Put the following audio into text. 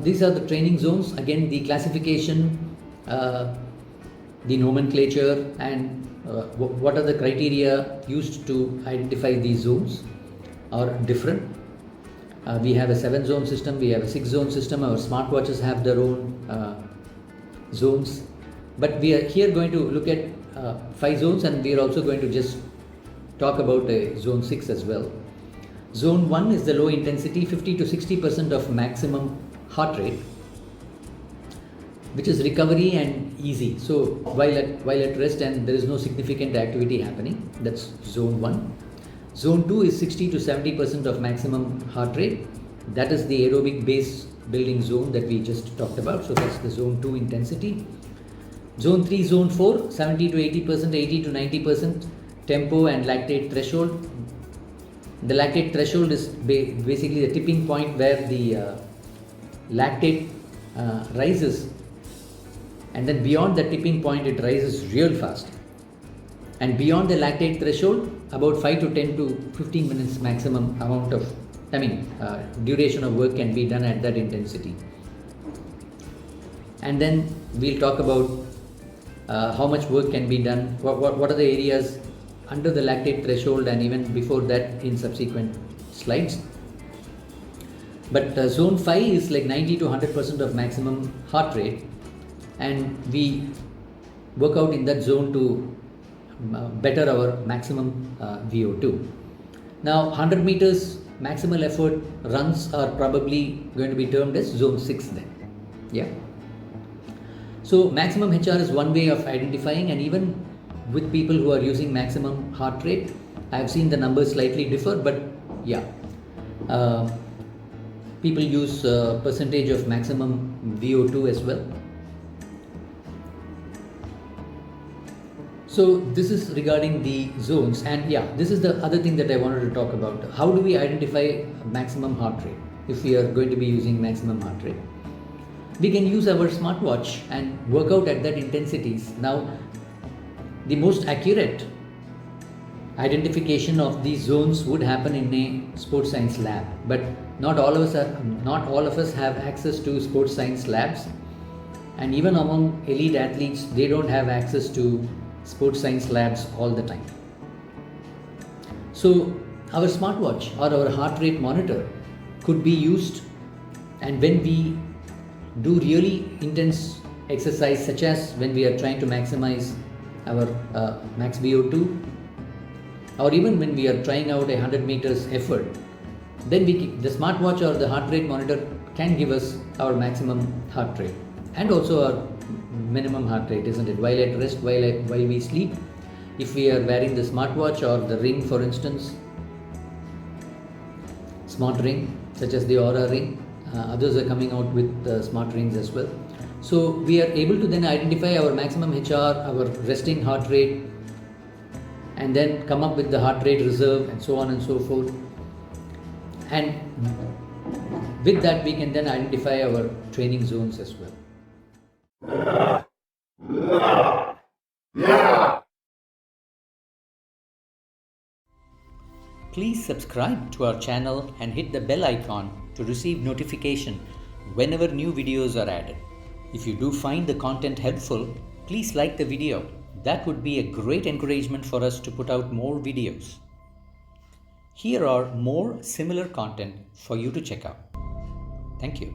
These are the training zones. Again, the classification, the nomenclature, and what are the criteria used to identify these zones are different. We have a 7-zone system, we have a 6-zone system. Our smartwatches have their own zones, but we are here going to look at 5 zones, and we are also going to just talk about zone 6 as well. Zone 1 is the low intensity, 50 to 60% of maximum heart rate, which is recovery and easy. So while at rest and there is no significant activity happening, that's zone 1. Zone 2 is 60 to 70% of maximum heart rate. That is the aerobic base building zone that we just talked about. So that's the zone 2 intensity. Zone 3, zone 4, 70 to 80%, 80 to 90% tempo and lactate threshold. The lactate threshold is basically the tipping point where the lactate rises, and then beyond the tipping point it rises real fast, and beyond the lactate threshold about 5 to 10 to 15 minutes maximum amount of duration of work can be done at that intensity. And then we'll talk about how much work can be done, what are the areas under the lactate threshold, and even before that in subsequent slides. But zone 5 is like 90 to 100% of maximum heart rate, and we work out in that zone to better our maximum VO2. Now 100 meters maximal effort runs are probably going to be termed as zone 6 then. Yeah. So maximum HR is one way of identifying, and even with people who are using maximum heart rate, I have seen the numbers slightly differ, but yeah. People use percentage of maximum VO2 as well. So this is regarding the zones, and yeah, this is the other thing that I wanted to talk about. How do we identify maximum heart rate if we are going to be using maximum heart rate? We can use our smartwatch and work out at that intensities. Now, the most accurate identification of these zones would happen in a sports science lab, but not all of us have access to sports science labs, and even among elite athletes, they don't have access to sports science labs all the time. So our smartwatch or our heart rate monitor could be used, and when we do really intense exercise, such as when we are trying to maximize our max VO2, or even when we are trying out 100 meters effort, then the smartwatch or the heart rate monitor can give us our maximum heart rate and also our minimum heart rate, isn't it? While at rest, while we sleep, if we are wearing the smartwatch or the ring, for instance, smart ring such as the Oura ring, others are coming out with smart rings as well. So we are able to then identify our maximum HR, our resting heart rate, and then come up with the heart rate reserve and so on and so forth. And with that we can then identify our training zones as well. Please subscribe to our channel and hit the bell icon to receive notification whenever new videos are added. If you do find the content helpful, please like the video. That would be a great encouragement for us to put out more videos. Here are more similar content for you to check out. Thank you.